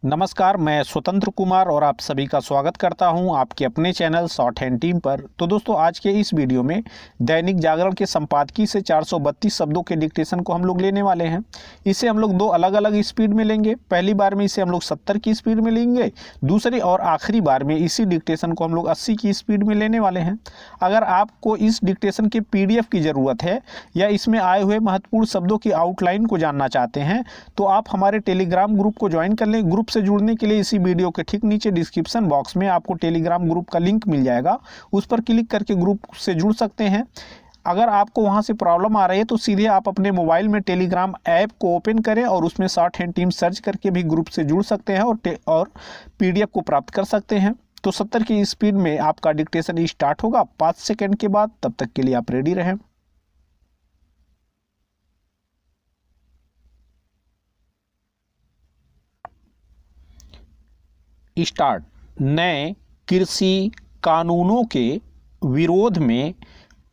नमस्कार, मैं स्वतंत्र कुमार और आप सभी का स्वागत करता हूं आपके अपने चैनल शॉर्ट हैंड टीम पर। तो दोस्तों, आज के इस वीडियो में दैनिक जागरण के संपादकीय से 432 शब्दों के डिक्टेशन को हम लोग लेने वाले हैं। इसे हम लोग दो अलग अलग स्पीड में लेंगे। पहली बार में इसे हम लोग 70 की स्पीड में लेंगे, दूसरी और आखिरी बार में इसी डिक्टेशन को हम लोग 80 की स्पीड में लेने वाले हैं। अगर आपको इस डिक्टेशन के PDF की ज़रूरत है या इसमें आए हुए महत्वपूर्ण शब्दों की आउटलाइन को जानना चाहते हैं तो आप हमारे टेलीग्राम ग्रुप को ज्वाइन कर लें। ग्रुप से जुड़ने के लिए इसी वीडियो के ठीक नीचे डिस्क्रिप्शन बॉक्स में आपको टेलीग्राम ग्रुप का लिंक मिल जाएगा, उस पर क्लिक करके ग्रुप से जुड़ सकते हैं। अगर आपको वहां से प्रॉब्लम आ रही है तो सीधे आप अपने मोबाइल में टेलीग्राम ऐप को ओपन करें और उसमें शॉर्ट हैंड टीम सर्च करके भी ग्रुप से जुड़ सकते हैं और PDF को प्राप्त कर सकते हैं। तो 70 की स्पीड में आपका डिक्टेशन स्टार्ट होगा 5 सेकेंड के बाद। तब तक के लिए आप रेडी रहें। स्टार्ट। नए कृषि कानूनों के विरोध में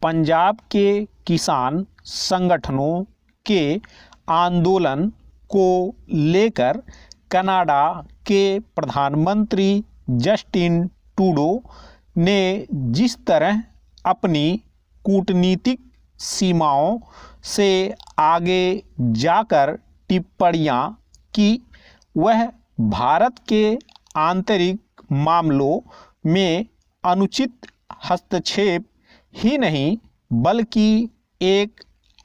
पंजाब के किसान संगठनों के आंदोलन को लेकर कनाडा के प्रधानमंत्री जस्टिन ट्रूडो ने जिस तरह अपनी कूटनीतिक सीमाओं से आगे जाकर टिप्पणियां की, वह भारत के आंतरिक मामलों में अनुचित हस्तक्षेप ही नहीं बल्कि एक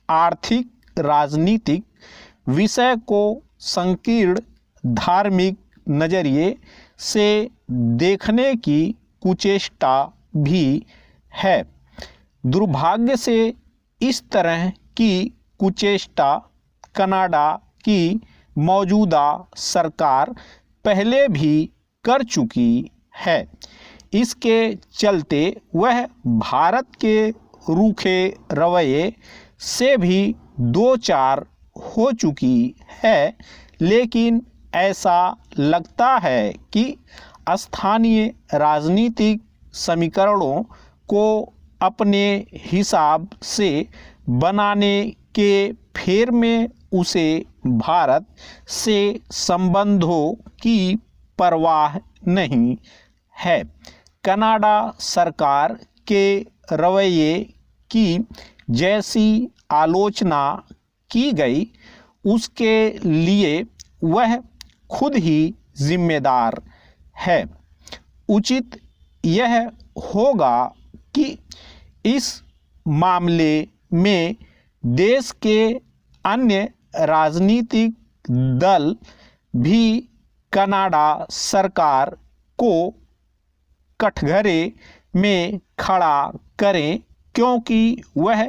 आर्थिक राजनीतिक विषय को संकीर्ण धार्मिक नज़रिए से देखने की कुचेष्टा भी है। दुर्भाग्य से इस तरह की कुचेष्टा कनाडा की मौजूदा सरकार पहले भी कर चुकी है। इसके चलते वह भारत के रूखे रवैये से भी दो चार हो चुकी है, लेकिन ऐसा लगता है कि स्थानीय राजनीतिक समीकरणों को अपने हिसाब से बनाने के फेर में उसे भारत से संबंधों की परवाह नहीं है। कनाडा सरकार के रवैये की जैसी आलोचना की गई उसके लिए वह खुद ही जिम्मेदार है। उचित यह होगा कि इस मामले में देश के अन्य राजनीतिक दल भी कनाडा सरकार को कठघरे में खड़ा करें, क्योंकि वह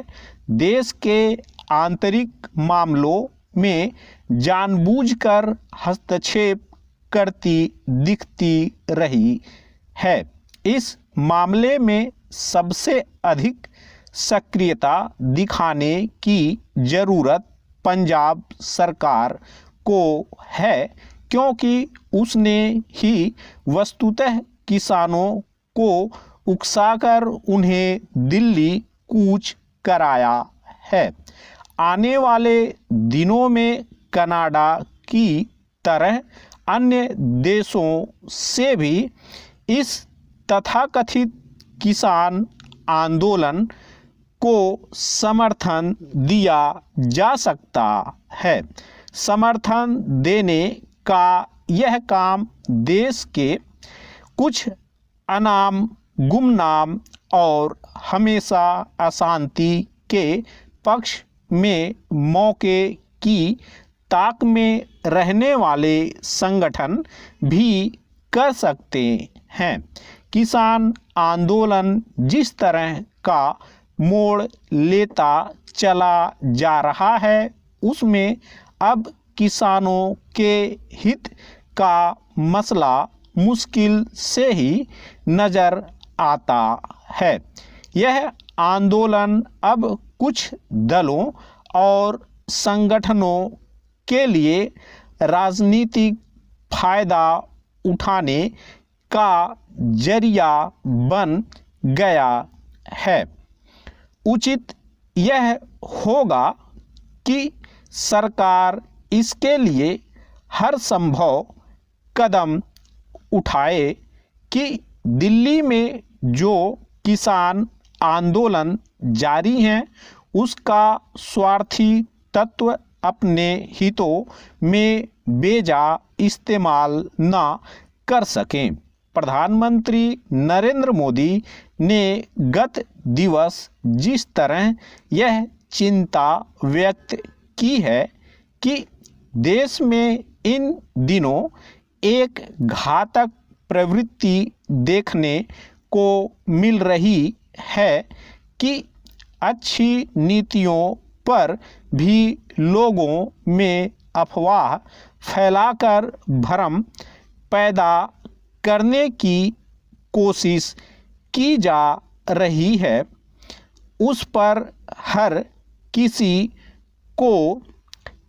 देश के आंतरिक मामलों में जानबूझकर हस्तक्षेप करती दिखती रही है। इस मामले में सबसे अधिक सक्रियता दिखाने की ज़रूरत पंजाब सरकार को है, क्योंकि उसने ही वस्तुतः किसानों को उकसाकर उन्हें दिल्ली कूच कराया है। आने वाले दिनों में कनाडा की तरह अन्य देशों से भी इस तथाकथित किसान आंदोलन को समर्थन दिया जा सकता है। समर्थन देने का यह काम देश के कुछ अनाम गुमनाम और हमेशा अशांति के पक्ष में मौके की ताक में रहने वाले संगठन भी कर सकते हैं। किसान आंदोलन जिस तरह का मोड़ लेता चला जा रहा है उसमें अब किसानों के हित का मसला मुश्किल से ही नज़र आता है। यह आंदोलन अब कुछ दलों और संगठनों के लिए राजनीतिक फायदा उठाने का जरिया बन गया है। उचित यह होगा कि सरकार इसके लिए हर संभव कदम उठाए कि दिल्ली में जो किसान आंदोलन जारी है उसका स्वार्थी तत्व अपने हितों में बेजा इस्तेमाल न कर सकें। प्रधानमंत्री नरेंद्र मोदी ने गत दिवस जिस तरह यह चिंता व्यक्त की है कि देश में इन दिनों एक घातक प्रवृत्ति देखने को मिल रही है कि अच्छी नीतियों पर भी लोगों में अफवाह फैलाकर भ्रम पैदा करने की कोशिश की जा रही है, उस पर हर किसी को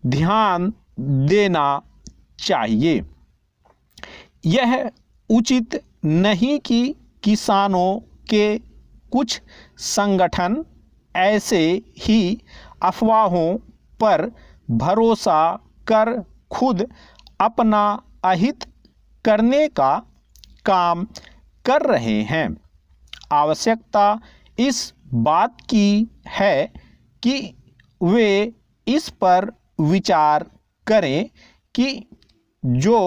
ध्यान देना चाहिए। यह उचित नहीं कि किसानों के कुछ संगठन ऐसे ही अफवाहों पर भरोसा कर खुद अपना अहित करने का काम कर रहे हैं। आवश्यकता इस बात की है कि वे इस पर विचार करें कि जो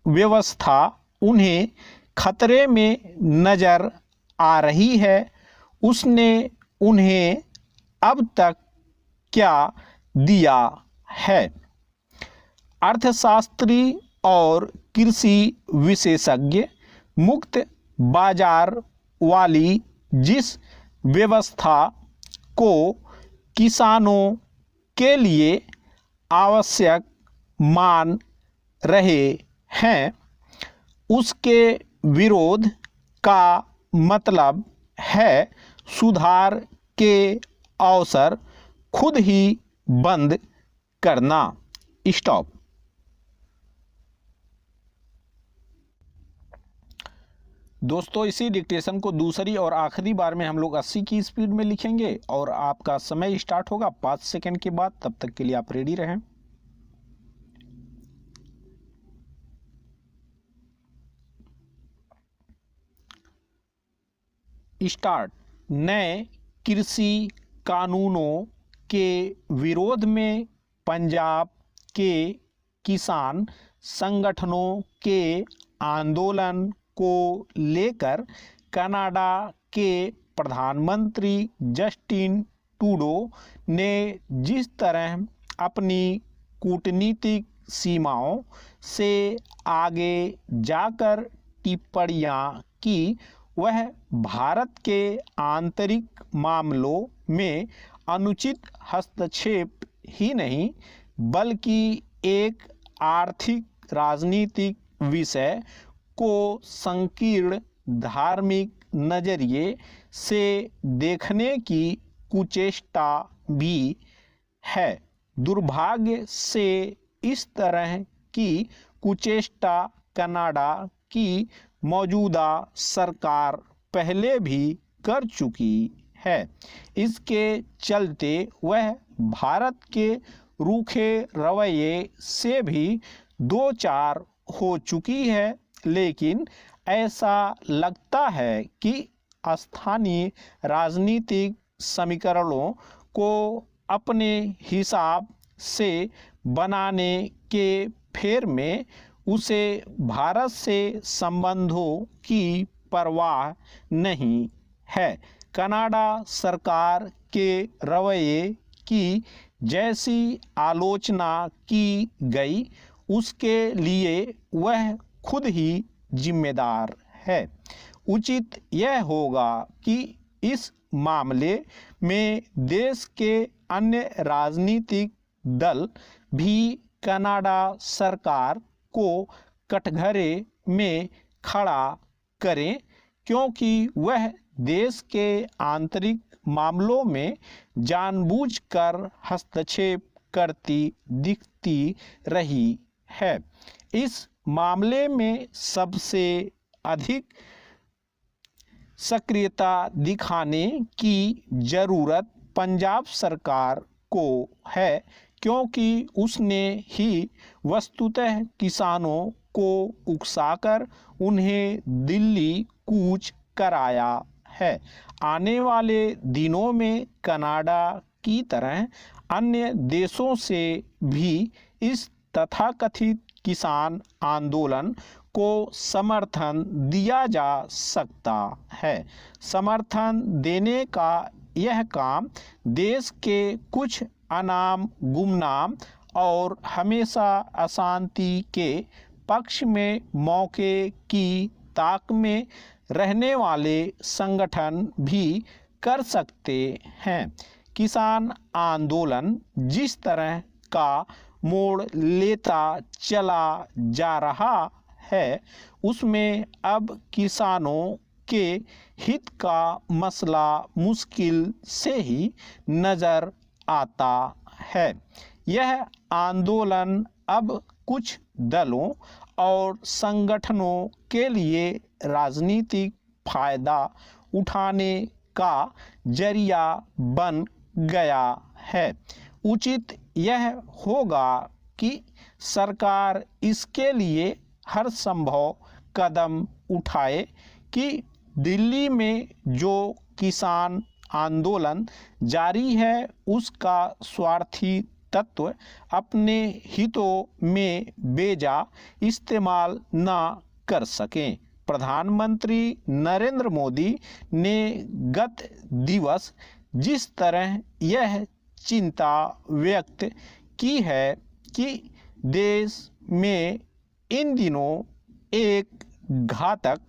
व्यवस्था उन्हें खतरे में नज़र आ रही है उसने उन्हें अब तक क्या दिया है। अर्थशास्त्री और कृषि विशेषज्ञ मुक्त बाजार वाली जिस व्यवस्था को किसानों के लिए आवश्यक मान रहे हैं उसके विरोध का मतलब है सुधार के अवसर खुद ही बंद करना। स्टॉप। दोस्तों इसी डिक्टेशन को दूसरी और आखिरी बार में हम लोग 80 की स्पीड में लिखेंगे और आपका समय स्टार्ट होगा 5 सेकंड के बाद। तब तक के लिए आप रेडी रहें। स्टार्ट। नए कृषि कानूनों के विरोध में पंजाब के किसान संगठनों के आंदोलन को लेकर कनाडा के प्रधानमंत्री जस्टिन ट्रूडो ने जिस तरह अपनी कूटनीतिक सीमाओं से आगे जाकर टिप्पणियां की वह भारत के आंतरिक मामलों में अनुचित हस्तक्षेप ही नहीं बल्कि एक आर्थिक राजनीतिक विषय को संकीर्ण धार्मिक नजरिए से देखने की कुचेष्टा भी है। दुर्भाग्य से इस तरह की कुचेष्टा कनाडा की मौजूदा सरकार पहले भी कर चुकी है। इसके चलते वह भारत के रूखे रवैये से भी दो चार हो चुकी है, लेकिन ऐसा लगता है कि स्थानीय राजनीतिक समीकरणों को अपने हिसाब से बनाने के फेर में उसे भारत से संबंधों की परवाह नहीं है। कनाडा सरकार के रवैये की जैसी आलोचना की गई उसके लिए वह खुद ही जिम्मेदार है। उचित यह होगा कि इस मामले में देश के अन्य राजनीतिक दल भी कनाडा सरकार को कटघरे में खड़ा करें, क्योंकि वह देश के आंतरिक मामलों में जानबूझकर हस्तक्षेप करती दिखती रही है। इस मामले में सबसे अधिक सक्रियता दिखाने की जरूरत पंजाब सरकार को है, क्योंकि उसने ही वस्तुतः किसानों को उकसाकर उन्हें दिल्ली कूच कराया है। आने वाले दिनों में कनाडा की तरह अन्य देशों से भी इस तथाकथित किसान आंदोलन को समर्थन दिया जा सकता है। समर्थन देने का यह काम देश के कुछ अनाम गुमनाम और हमेशा अशांति के पक्ष में मौके की ताक में रहने वाले संगठन भी कर सकते हैं। किसान आंदोलन जिस तरह का मोड़ लेता चला जा रहा है, उसमें अब किसानों के हित का मसला मुश्किल से ही नज़र आता है। यह आंदोलन अब कुछ दलों और संगठनों के लिए राजनीतिक फायदा उठाने का जरिया बन गया है। उचित यह होगा कि सरकार इसके लिए हर संभव कदम उठाए कि दिल्ली में जो किसान आंदोलन जारी है उसका स्वार्थी तत्व अपने हितों में बेजा इस्तेमाल न कर सकें। प्रधानमंत्री नरेंद्र मोदी ने गत दिवस जिस तरह यह चिंता व्यक्त की है कि देश में इन दिनों एक घातक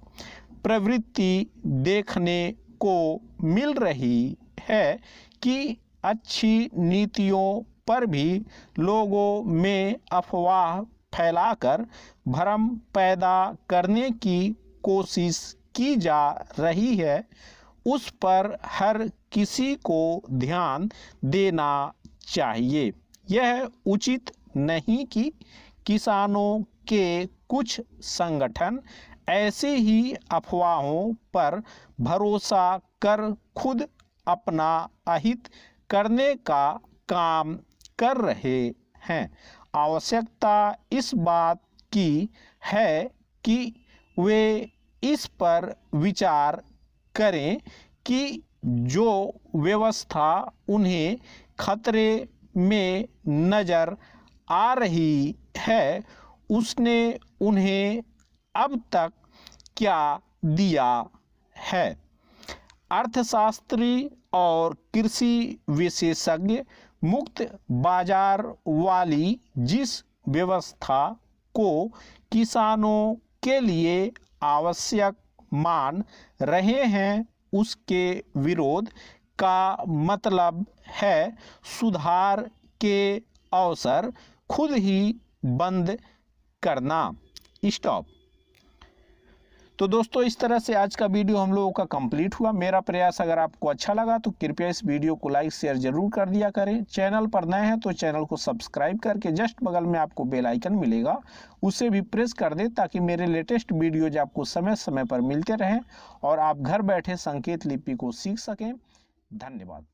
प्रवृत्ति देखने को मिल रही है कि अच्छी नीतियों पर भी लोगों में अफवाह फैलाकर भ्रम पैदा करने की कोशिश की जा रही है, उस पर हर किसी को ध्यान देना चाहिए। यह उचित नहीं कि किसानों के कुछ संगठन ऐसी ही अफवाहों पर भरोसा कर खुद अपना अहित करने का काम कर रहे हैं। आवश्यकता इस बात की है कि वे इस पर विचार करें कि जो व्यवस्था उन्हें खतरे में नज़र आ रही है उसने उन्हें अब तक क्या दिया है। अर्थशास्त्री और कृषि विशेषज्ञ मुक्त बाजार वाली जिस व्यवस्था को किसानों के लिए आवश्यक मान रहे हैं उसके विरोध का मतलब है सुधार के अवसर खुद ही बंद करना। स्टॉप। तो दोस्तों इस तरह से आज का वीडियो हम लोगों का कंप्लीट हुआ। मेरा प्रयास अगर आपको अच्छा लगा तो कृपया इस वीडियो को लाइक शेयर जरूर कर दिया करें। चैनल पर नए हैं तो चैनल को सब्सक्राइब करके जस्ट बगल में आपको बेल आइकन मिलेगा उसे भी प्रेस कर दें ताकि मेरे लेटेस्ट वीडियोज आपको समय समय पर मिलते रहें और आप घर बैठे संकेत लिपि को सीख सकें। धन्यवाद।